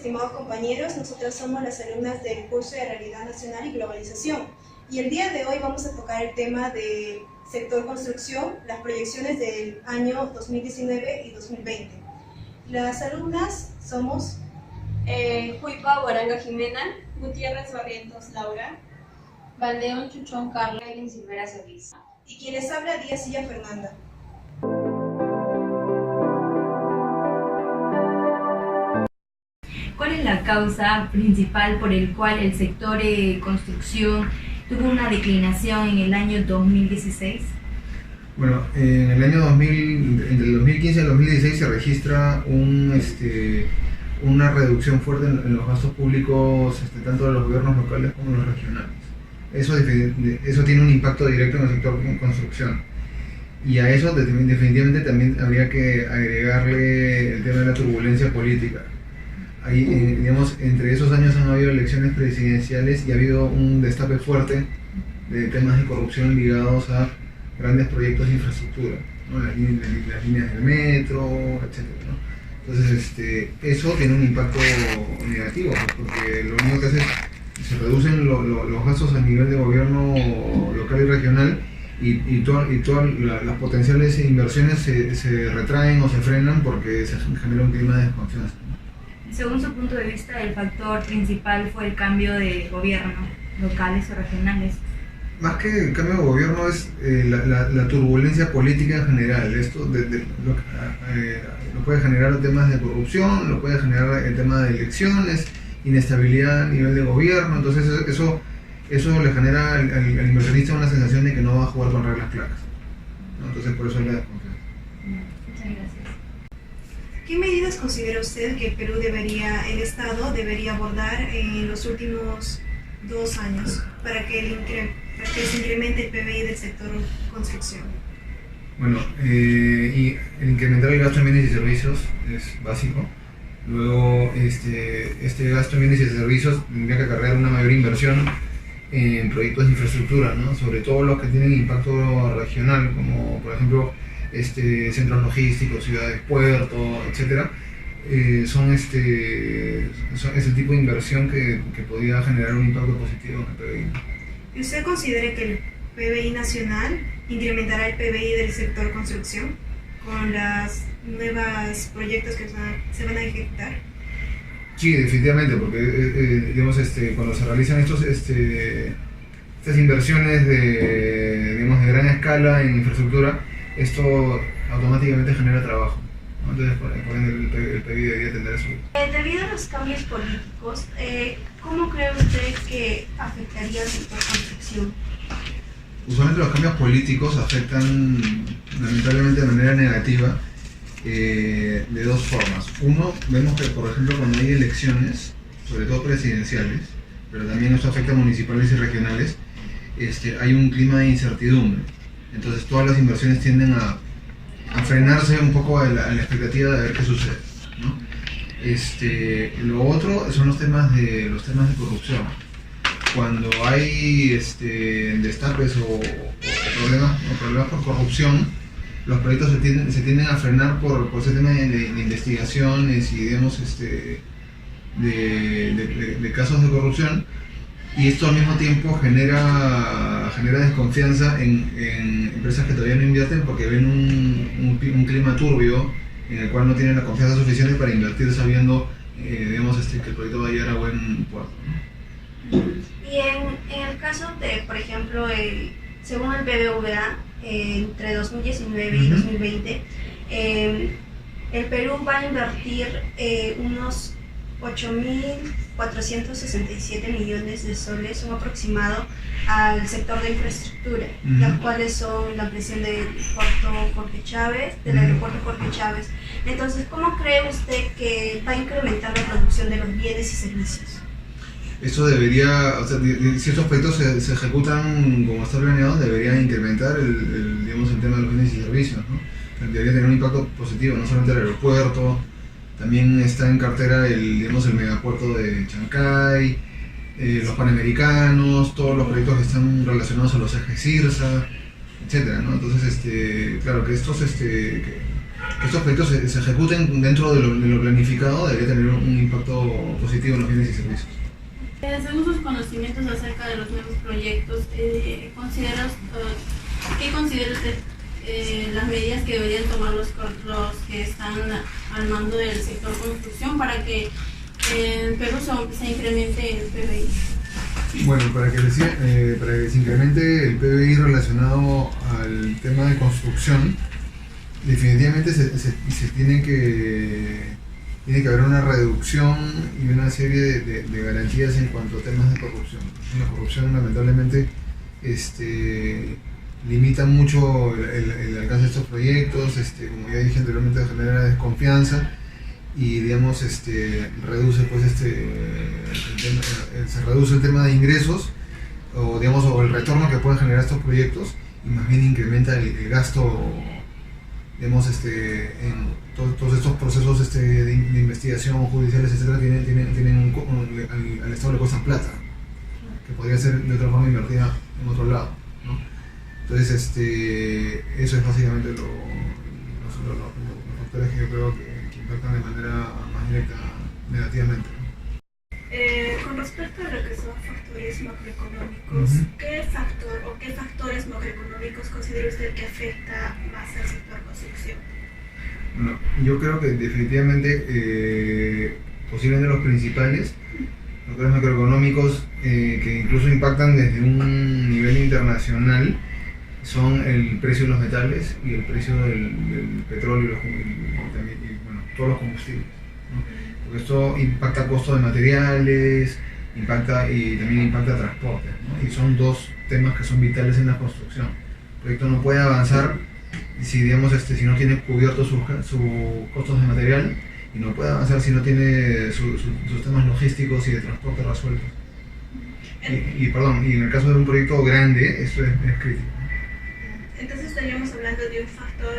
estimados compañeros. Nosotros somos las alumnas del curso de Realidad Nacional y Globalización. Y el día de hoy vamos a tocar el tema del sector construcción, las proyecciones del año 2019 y 2020. Las alumnas somos Juipa Guaranga Jimena, Gutiérrez Barrientos Laura, Valdeón Chuchón Carla, Evelyn Silvera Serviz. y quien les habla Díaz Silla Fernanda. ¿Cuál es la causa principal por el cual el sector construcción tuvo una declinación en el año 2016? Bueno, en el año 2000, entre el 2015 y el 2016 se registra una reducción fuerte en los gastos públicos, tanto de los gobiernos locales como los regionales. Eso tiene un impacto directo en el sector construcción. Y a eso definitivamente también habría que agregarle el tema de la turbulencia política. Ahí, digamos, entre esos años han habido elecciones presidenciales y ha habido un destape fuerte de temas de corrupción ligados a grandes proyectos de infraestructura, ¿no? Las líneas del metro, etc., ¿no? Entonces, eso tiene un impacto negativo, pues, porque lo único que hace es se reducen los gastos a nivel de gobierno local y regional y todas las potenciales inversiones se retraen o se frenan porque se genera un clima de desconfianza. Según su punto de vista, el factor principal fue el cambio de gobierno, locales o regionales. Más que el cambio de gobierno es la turbulencia política en general. Esto lo puede generar temas de corrupción, lo puede generar el tema de elecciones, inestabilidad a nivel de gobierno. Entonces eso le genera al inversionista una sensación de que no va a jugar con reglas claras, ¿no? Entonces por eso es la desconfianza. Muchas gracias. ¿Qué medidas considera usted que el Estado debería abordar en los últimos 2 años para que se incremente el PBI del sector construcción? Bueno, y el incrementar el gasto en bienes y servicios es básico. Luego, este gasto en bienes y servicios tendría que acarrear una mayor inversión en proyectos de infraestructura, ¿no? Sobre todo los que tienen impacto regional, como por ejemplo centros logísticos, ciudades, puertos, etc. Son ese tipo de inversión que podría generar un impacto positivo en el PBI. ¿Y usted considera que el PBI nacional incrementará el PBI del sector construcción con los nuevos proyectos que se van a ejecutar? Sí, definitivamente, porque digamos, cuando se realizan estas inversiones de gran escala en infraestructura, esto automáticamente genera trabajo, ¿no? Entonces, por ende, el PBI debería tender a subir. Debido a los cambios políticos, ¿cómo cree usted que afectaría al sector construcción? Usualmente los cambios políticos afectan lamentablemente de manera negativa de 2 formas. Uno, vemos que por ejemplo cuando hay elecciones, sobre todo presidenciales, pero también esto afecta a municipales y regionales, hay un clima de incertidumbre. Entonces todas las inversiones tienden a frenarse un poco a la expectativa de ver qué sucede, ¿no? Lo otro son los temas de corrupción. Cuando hay destapes o problemas por corrupción, los proyectos se tienden a frenar por ese tema de investigaciones y digamos de casos de corrupción, y esto al mismo tiempo genera desconfianza en empresas que todavía no invierten porque ven un clima turbio en el cual no tienen la confianza suficiente para invertir sabiendo que el proyecto va a llegar a buen puerto, ¿no? Y en el caso de, por ejemplo, según el BBVA, entre 2019 y 2020, el Perú va a invertir unos 8.467 millones de soles, un aproximado, al sector de infraestructura, las cuales son la ampliación del aeropuerto Jorge Chávez. Entonces, ¿cómo cree usted que va a incrementar la producción de los bienes y servicios? Esto debería, si estos proyectos se ejecutan como está planeado, debería incrementar el tema de los bienes y servicios, ¿no? Debería tener un impacto positivo, no solamente el aeropuerto, también está en cartera el megapuerto de Chancay, los Panamericanos, todos los proyectos que están relacionados a los ejes CIRSA, etc., ¿no? Entonces, claro, que estos estos proyectos se ejecuten dentro de lo planificado, debería tener un impacto positivo en los bienes y servicios. Según sus conocimientos acerca de los nuevos proyectos, ¿qué considera usted las medidas que deberían tomar los que están al mando del sector construcción para que en Perú se incremente el PBI? Bueno, para que se incremente el PBI relacionado al tema de construcción, definitivamente se tiene que haber una reducción y una serie de garantías en cuanto a temas de corrupción. La corrupción lamentablemente limita mucho el alcance de estos proyectos, como ya dije anteriormente, genera desconfianza y digamos reduce pues se reduce el tema de ingresos o el retorno que pueden generar estos proyectos y más bien incrementa el gasto, digamos, en todos estos procesos de investigación judiciales, etcétera, tienen al Estado le cuestan plata, que podría ser de otra forma invertida en otro lado, ¿no? Entonces, eso es básicamente los factores que yo creo que impactan de manera más directa negativamente. Con respecto a lo que son factores macroeconómicos, ¿qué factor o qué factores macroeconómicos considera usted que afecta más al sector construcción? Bueno, yo creo que definitivamente, posiblemente los principales factores macroeconómicos que incluso impactan desde un nivel internacional son el precio de los metales y el precio del petróleo y todos los combustibles, ¿no? Porque esto impacta costos de materiales, y también impacta transporte, ¿no? Y son dos temas que son vitales en la construcción. El proyecto no puede avanzar si, digamos, si no tiene cubiertos sus costos de material, y no puede avanzar si no tiene sus temas logísticos y de transporte resueltos. Y en el caso de un proyecto grande, esto es crítico. Entonces estaríamos hablando de un factor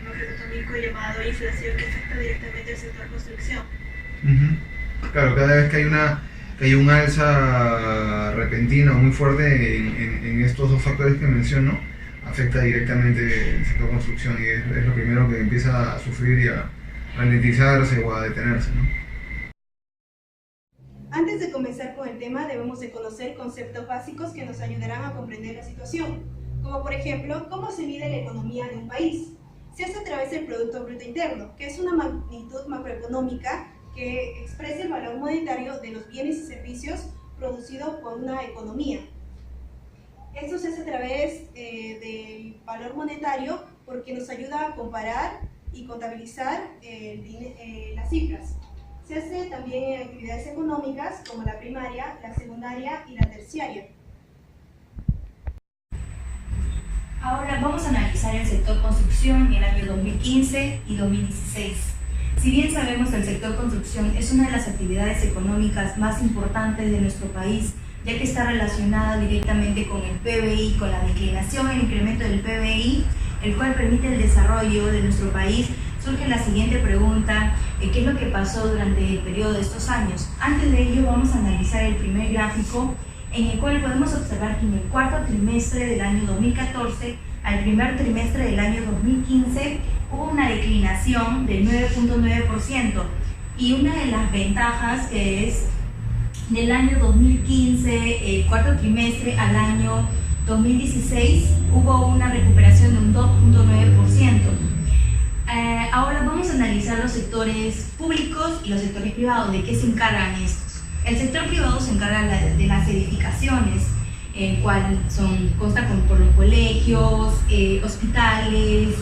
macroeconómico llamado inflación que afecta directamente al sector construcción. Claro, cada vez que hay un alza repentina o muy fuerte en estos dos factores que menciono, afecta directamente el sector construcción y es lo primero que empieza a sufrir y a ralentizarse o a detenerse, ¿no? Antes de comenzar con el tema, debemos de conocer conceptos básicos que nos ayudarán a comprender la situación, como por ejemplo, cómo se mide la economía de un país. Se hace a través del Producto Bruto Interno, que es una magnitud macroeconómica que expresa el valor monetario de los bienes y servicios producidos por una economía. Esto se hace a través del valor monetario porque nos ayuda a comparar y contabilizar las cifras. Se hace también en actividades económicas como la primaria, la secundaria y la terciaria. Ahora vamos a analizar el sector construcción en el año 2015 y 2016. Si bien sabemos que el sector construcción es una de las actividades económicas más importantes de nuestro país, ya que está relacionada directamente con el PBI, con la declinación e incremento del PBI, el cual permite el desarrollo de nuestro país, surge la siguiente pregunta: ¿qué es lo que pasó durante el periodo de estos años? Antes de ello vamos a analizar el primer gráfico, en el cual podemos observar que en el cuarto trimestre del año 2014 al primer trimestre del año 2015 hubo una declinación del 9.9%, y una de las ventajas que es del año 2015, el cuarto trimestre al año 2016 hubo una recuperación de un 2.9%. Ahora vamos a analizar los sectores públicos y los sectores privados. ¿De qué se encargan estos? El sector privado se encarga de las edificaciones, el cual consta por los colegios, hospitales,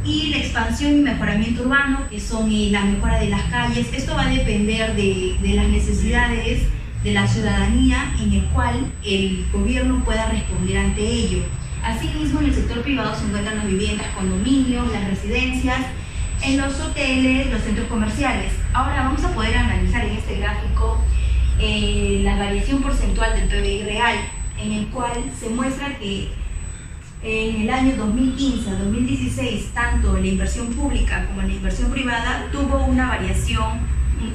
y la expansión y mejoramiento urbano, que son la mejora de las calles. Esto va a depender de las necesidades de la ciudadanía, en el cual el gobierno pueda responder ante ello. Asimismo, en el sector privado se encuentran las viviendas, condominios, las residencias, en los hoteles, los centros comerciales. Ahora vamos a poder analizar en este gráfico la variación porcentual del PBI real, en el cual se muestra que en el año 2015 a 2016, tanto la inversión pública como la inversión privada tuvo una variación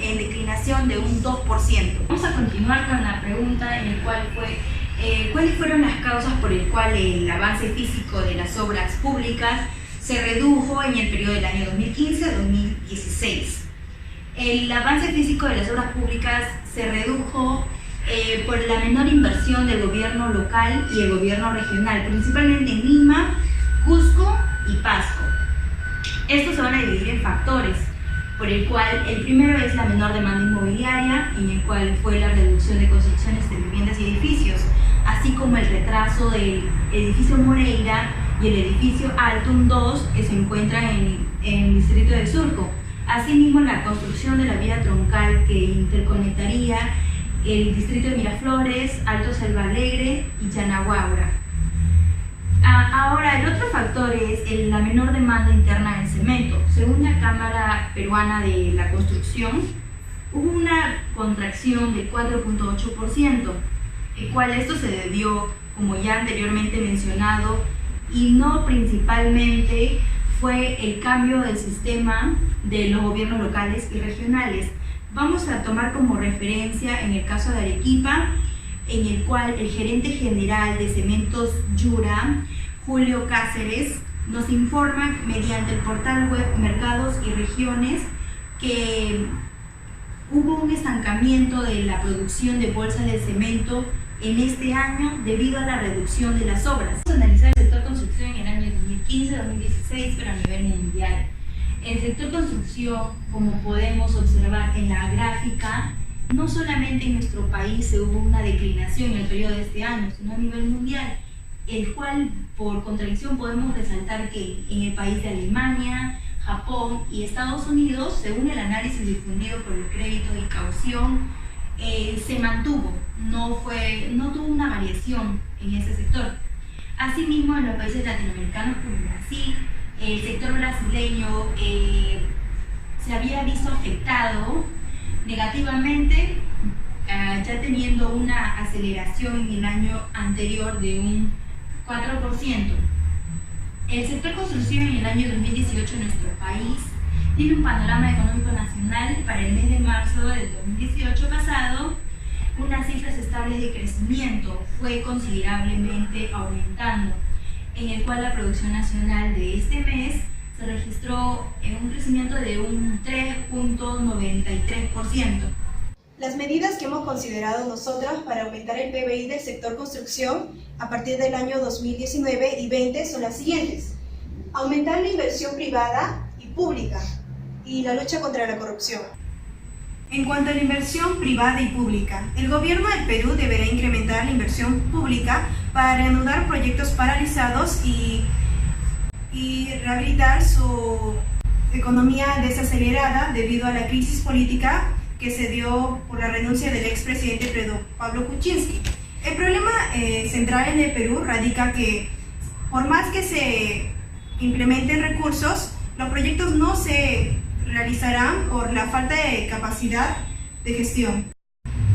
en declinación de un 2%. Vamos a continuar con la pregunta en la cual fue ¿cuáles fueron las causas por el cual el avance físico de las obras públicas se redujo en el periodo del año 2015 a 2016. El avance físico de las obras públicas se redujo por la menor inversión del gobierno local y el gobierno regional, principalmente en Lima, Cusco y Pasco. Estos se van a dividir en factores, por el cual el primero es la menor demanda inmobiliaria, en el cual fue la reducción de construcciones de viviendas y edificios, así como el retraso del edificio Moreira y el edificio Altum 2, que se encuentra en el distrito de Surco. Asimismo, la construcción de la vía troncal que interconectaría el distrito de Miraflores, Alto Selva Alegre y Yanaguaura. Ahora, el otro factor es la menor demanda interna del cemento. Según la Cámara Peruana de la Construcción, hubo una contracción del 4.8%, el cual esto se debió, como ya anteriormente mencionado, y no principalmente fue el cambio del sistema de los gobiernos locales y regionales. Vamos a tomar como referencia en el caso de Arequipa, en el cual el gerente general de Cementos Yura, Julio Cáceres, nos informa mediante el portal web Mercados y Regiones que hubo un estancamiento de la producción de bolsas de cemento en este año debido a la reducción de las obras. Vamos a analizar el sector construcción en el año 2015-2016, pero a nivel mundial. El sector construcción, como podemos observar en la gráfica, no solamente en nuestro país se hubo una declinación en el periodo de este año, sino a nivel mundial, el cual por contradicción podemos resaltar que en el país de Alemania, Japón y Estados Unidos, según el análisis difundido por el crédito y caución, se mantuvo, no tuvo una variación en ese sector. Asimismo, en los países latinoamericanos como Brasil, el sector brasileño se había visto afectado negativamente, ya teniendo una aceleración en el año anterior de un 4%. El sector construcción en el año 2018 en nuestro país tiene un panorama económico nacional para el mes de marzo del 2018 pasado, unas cifras estables de crecimiento, fue considerablemente aumentando, en el cual la producción nacional de este mes se registró en un crecimiento de un 3.93%. Las medidas que hemos considerado nosotras para aumentar el PBI del sector construcción a partir del año 2019 y 20 son las siguientes: aumentar la inversión privada y pública y la lucha contra la corrupción. En cuanto a la inversión privada y pública, el gobierno del Perú deberá incrementar la inversión pública para reanudar proyectos paralizados y rehabilitar su economía desacelerada debido a la crisis política que se dio por la renuncia del expresidente Pedro Pablo Kuczynski. El problema central en el Perú radica que por más que se implementen recursos, los proyectos no se realizarán por la falta de capacidad de gestión.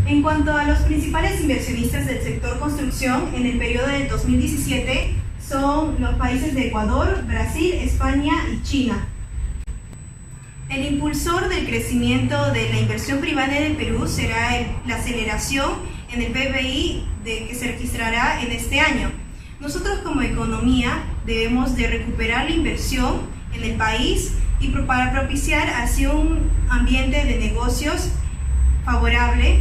En cuanto a los principales inversionistas del sector construcción en el periodo del 2017 son los países de Ecuador, Brasil, España y China. El impulsor del crecimiento de la inversión privada en el Perú será la aceleración en el PBI que se registrará en este año. Nosotros como economía debemos de recuperar la inversión en el país y para propiciar así un ambiente de negocios favorable,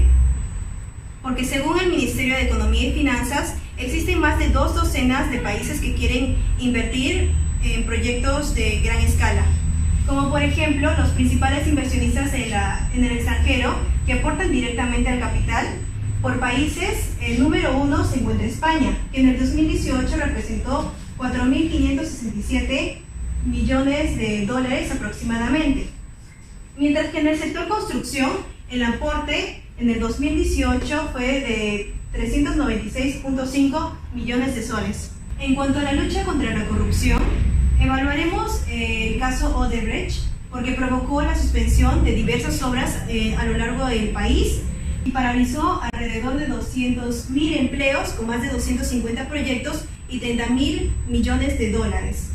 porque según el Ministerio de Economía y Finanzas existen más de 2 docenas de países que quieren invertir en proyectos de gran escala, como por ejemplo los principales inversionistas en el extranjero que aportan directamente al capital. Por países, el número 1 se encuentra España, que en el 2018 representó 4.567 millones de dólares aproximadamente. Mientras que en el sector construcción, el aporte en el 2018 fue de 396.5 millones de soles. En cuanto a la lucha contra la corrupción, evaluaremos el caso Odebrecht, porque provocó la suspensión de diversas obras a lo largo del país y paralizó alrededor de 200.000 empleos con más de 250 proyectos y 30.000 millones de dólares,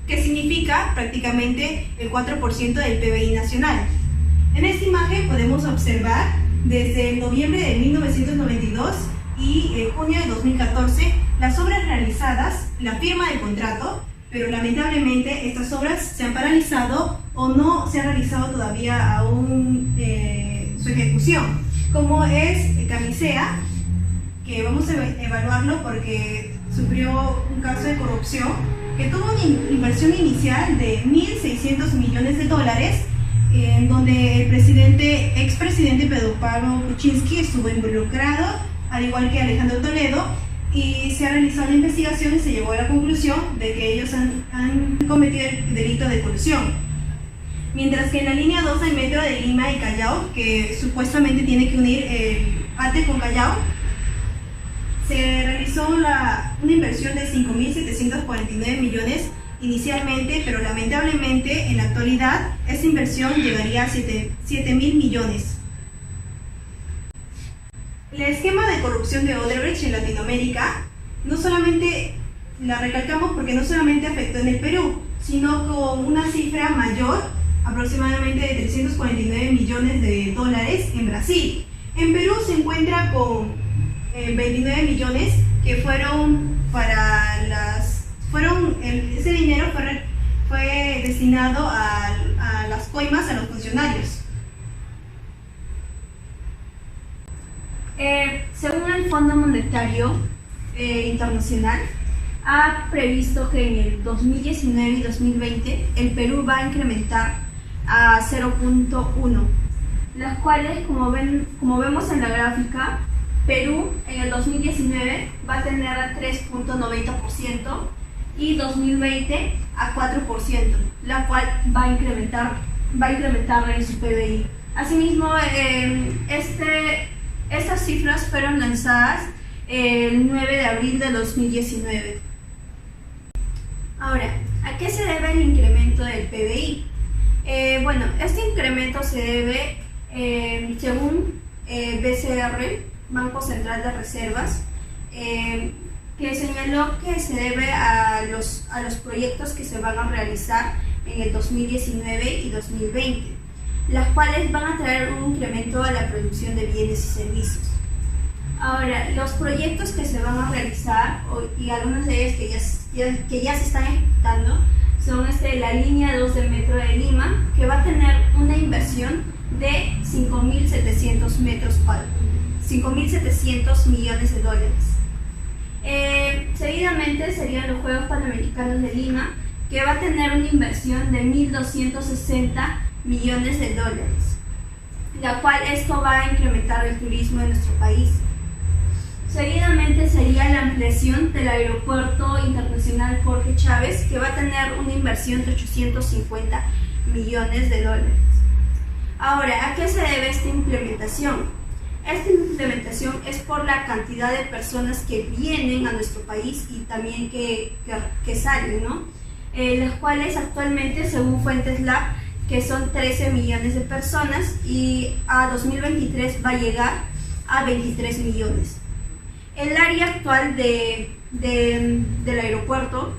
que significa prácticamente el 4% del PBI nacional. En esta imagen podemos observar desde el noviembre de 1992 y junio de 2014 las obras realizadas, la firma del contrato pero lamentablemente estas obras se han paralizado o no se ha realizado todavía aún su ejecución, como es Camisea, que vamos a evaluarlo porque sufrió un caso de corrupción que tuvo una inversión inicial de 1.600 millones de dólares, en donde el expresidente Pedro Pablo Kuczynski estuvo involucrado, al igual que Alejandro Toledo, y se ha realizado la investigación y se llegó a la conclusión de que ellos han cometido el delito de colusión. Mientras que en la línea 2 del metro de Lima y Callao, que supuestamente tiene que unir el Ate con Callao, se realizó una inversión de 5.749 millones inicialmente, pero lamentablemente en la actualidad esa inversión llegaría a 7.000 millones. El esquema de corrupción de Odebrecht en Latinoamérica no solamente la recalcamos porque no solamente afectó en el Perú, sino con una cifra mayor, aproximadamente de 349 millones de dólares en Brasil. En Perú se encuentra con 29 millones que ese dinero fue destinado a las coimas a los funcionarios. Según el Fondo Monetario Internacional, ha previsto que en el 2019 y 2020 el Perú va a incrementar a 0.1, las cuales, como vemos en la gráfica, Perú en el 2019 va a tener a 3.90% y 2020 a 4%, la cual va a incrementar en su PBI. Asimismo, estas cifras fueron lanzadas el 9 de abril de 2019. Ahora, ¿a qué se debe el incremento del PBI? Bueno, este incremento se debe, según BCR, Banco Central de Reservas, que señaló que se debe a los proyectos que se van a realizar en el 2019 y 2020, las cuales van a traer un incremento a la producción de bienes y servicios. Ahora, los proyectos que se van a realizar, y algunos de ellos que ya se están ejecutando, son la línea 2 del metro de Lima, que va a tener una inversión de 5.700 millones de dólares. Seguidamente serían los Juegos Panamericanos de Lima, que va a tener una inversión de 1.260 millones de dólares, la cual esto va a incrementar el turismo en nuestro país. Seguidamente sería la ampliación del Aeropuerto Internacional Jorge Chávez, que va a tener una inversión de 850 millones de dólares. Ahora, ¿a qué se debe esta implementación? Esta implementación es por la cantidad de personas que vienen a nuestro país y también que salen, ¿no? Las cuales actualmente, según Fuentes Lab, que son 13 millones de personas, y a 2023 va a llegar a 23 millones. El área actual del aeropuerto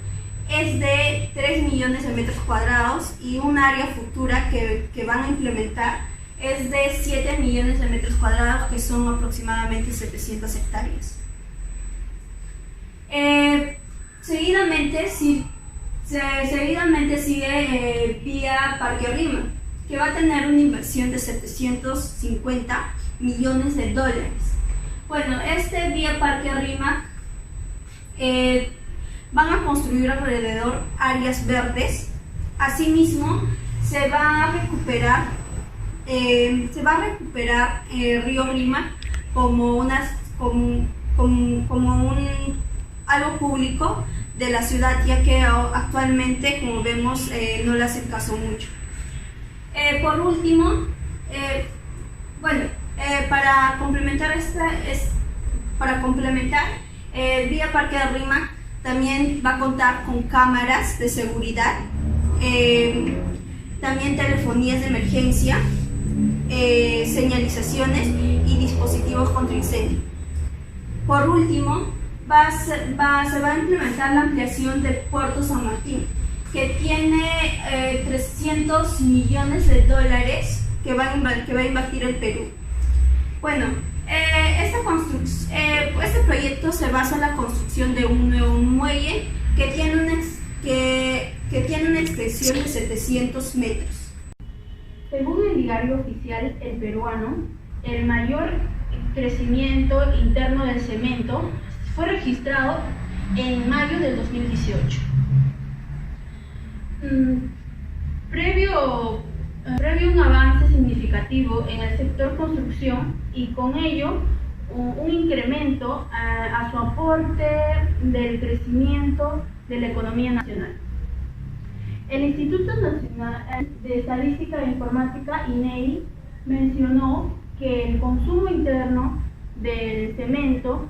es de 3 millones de metros cuadrados, y un área futura que van a implementar es de 7 millones de metros cuadrados, que son aproximadamente 700 hectáreas. Seguidamente sigue Vía Parque Rima, que va a tener una inversión de 750 millones de dólares. Bueno, Vía Parque Rima van a construir alrededor áreas verdes. Asimismo, se va a recuperar Río Rima como algo público de la ciudad, ya que actualmente, como vemos, no le hacen caso mucho. Por último, para complementar, Vía Parque de Rima también va a contar con cámaras de seguridad, también telefonías de emergencia, señalizaciones y dispositivos contra incendio. Por último, se va a implementar la ampliación del Puerto San Martín, que tiene 300 millones de dólares que va a invertir el Perú. Bueno, este proyecto se basa en la construcción de un nuevo muelle que que tiene una extensión de 700 metros. Según el diario oficial El Peruano, el mayor crecimiento interno del cemento fue registrado en mayo del 2018. Previo a un avance significativo en el sector construcción y con ello un incremento a su aporte del crecimiento de la economía nacional. El Instituto Nacional de Estadística e Informática, INEI, mencionó que el consumo interno del cemento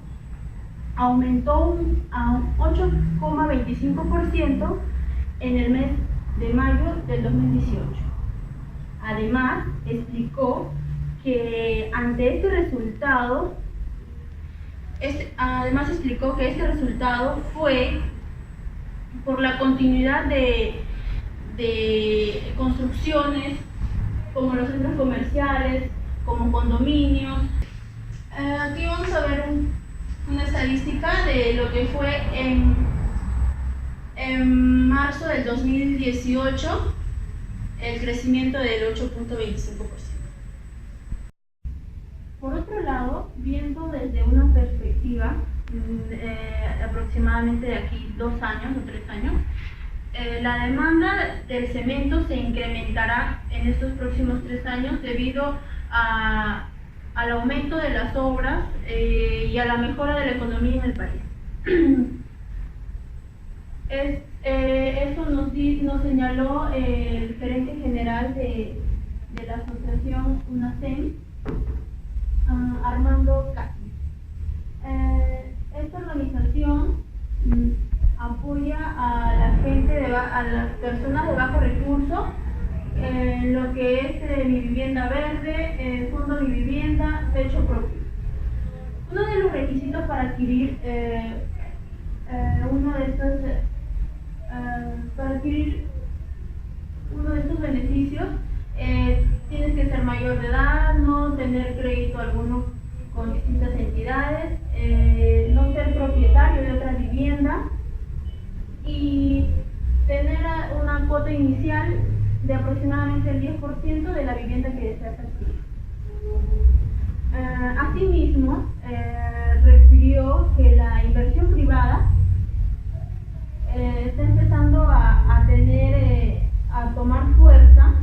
aumentó a un 8,25% en el mes de mayo del 2018. Además, explicó que este resultado fue por la continuidad de construcciones como los centros comerciales, como condominios. Aquí vamos a ver una estadística de lo que fue en marzo del 2018, el crecimiento del 8,25%. Por otro lado, viendo desde una perspectiva aproximadamente de aquí 2 años o 3 años, la demanda del cemento se incrementará en estos próximos 3 años debido al aumento de las obras y a la mejora de la economía en el país. Eso nos señaló el gerente general de la asociación UNACEM, Armando Casi. Esta organización apoya a las personas de bajo recurso en lo que es Mi Vivienda Verde, Fondo Mi Vivienda, Techo Propio. Uno de los requisitos para adquirir uno de estos beneficios, tienes que ser mayor de edad, no tener crédito alguno con distintas entidades, no ser propietario de otra vivienda y tener una cuota inicial de aproximadamente el 10% de la vivienda que deseas adquirir. Asimismo, refirió que la inversión privada está empezando a tomar fuerza,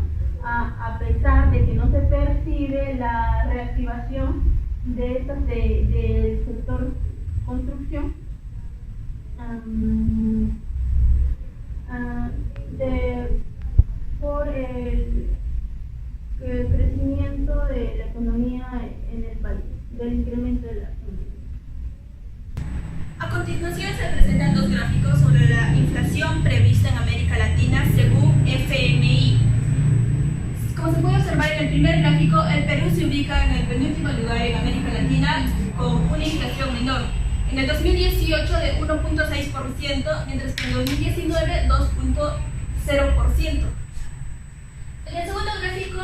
a pesar de que no se percibe la reactivación del sector construcción, por el crecimiento de la economía en el país, del incremento de la economía. A continuación se presentan 2 gráficos sobre la inflación prevista en América Latina según FMI. Como se puede observar en el primer gráfico, el Perú se ubica en el penúltimo lugar en América Latina con una inflación menor. En el 2018 de 1,6%, mientras que en el 2019 2,0%. En el segundo gráfico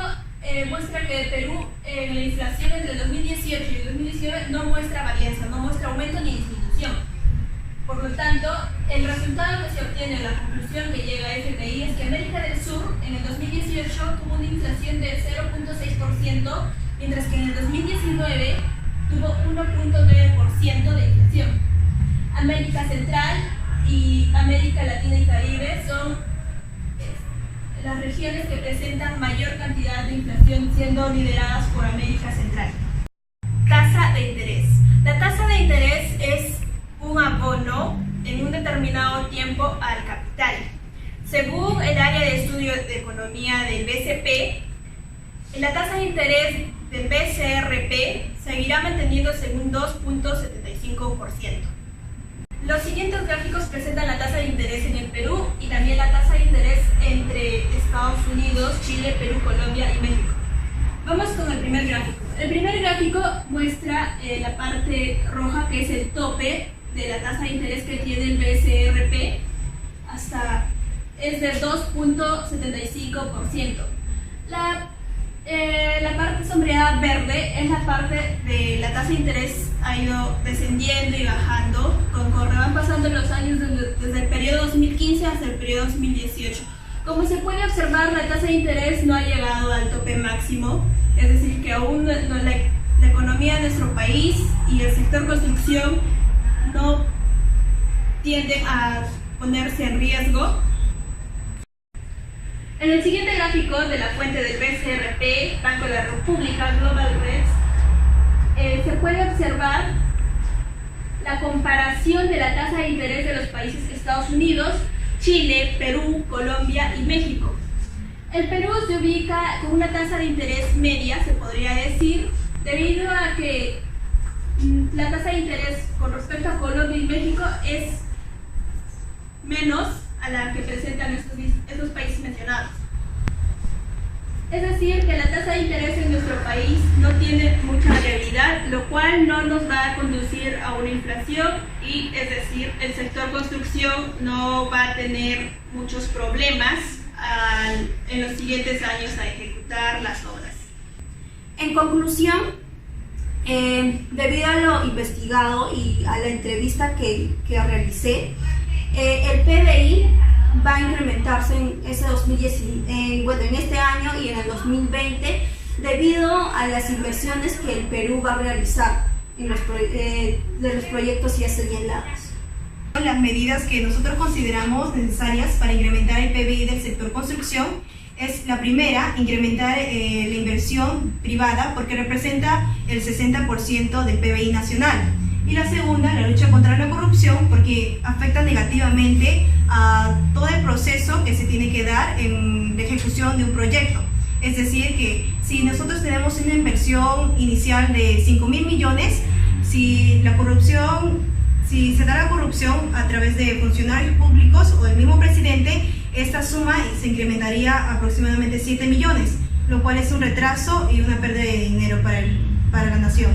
muestra que Perú en la inflación entre el 2018 y el 2019 no muestra varianza, no muestra aumento ni disminución. Por lo tanto, el resultado que se obtiene, la conclusión que llega a FMI es que América del Sur en el 2018 tuvo una inflación de 0,6%, mientras que en el 2019 tuvo 1,9% de inflación. América Central y América Latina y Caribe son las regiones que presentan mayor cantidad de inflación, siendo lideradas por América Central. Tasa de interés. La tasa de interés es un abono en un determinado tiempo al capital. Según el área de estudio de economía del BCP, la tasa de interés del BCRP seguirá manteniéndose en un 2,75%. Los siguientes gráficos presentan la tasa de interés en el Perú y también la tasa de interés entre Estados Unidos, Chile, Perú, Colombia y México. Vamos con el primer gráfico. El primer gráfico muestra la parte roja, que es el tope de la tasa de interés que tiene el BCRP, es del 2,75%. La parte sombreada verde es la parte de la tasa de interés ha ido descendiendo y bajando conforme van pasando los años desde el periodo 2015 hasta el periodo 2018. Como se puede observar, la tasa de interés no ha llegado al tope máximo, es decir, que aún la economía de nuestro país y el sector construcción no tienden a ponerse en riesgo. En el siguiente gráfico de la fuente del BCRP, Banco de la República, Global Rates, se puede observar la comparación de la tasa de interés de los países Estados Unidos, Chile, Perú, Colombia y México. El Perú se ubica con una tasa de interés media, se podría decir, debido a que la tasa de interés con respecto a Colombia y México es menos a la que presentan estos países mencionados. Es decir, que la tasa de interés en nuestro país no tiene mucha variabilidad, lo cual no nos va a conducir a una inflación y, es decir, el sector construcción no va a tener muchos problemas en los siguientes años a ejecutar las obras. En conclusión, debido a lo investigado y a la entrevista que realicé, el PBI va a incrementarse en este año y en el 2020 debido a las inversiones que el Perú va a realizar de los proyectos ya señalados. Las medidas que nosotros consideramos necesarias para incrementar el PBI del sector construcción es la primera, incrementar la inversión privada porque representa el 60% del PBI nacional. Y la segunda, la lucha contra la corrupción, porque afecta negativamente a todo el proceso que se tiene que dar en la ejecución de un proyecto. Es decir, que si nosotros tenemos una inversión inicial de 5.000 millones, si se da la corrupción a través de funcionarios públicos o del mismo presidente, esta suma se incrementaría a aproximadamente 7 millones, lo cual es un retraso y una pérdida de dinero para la nación.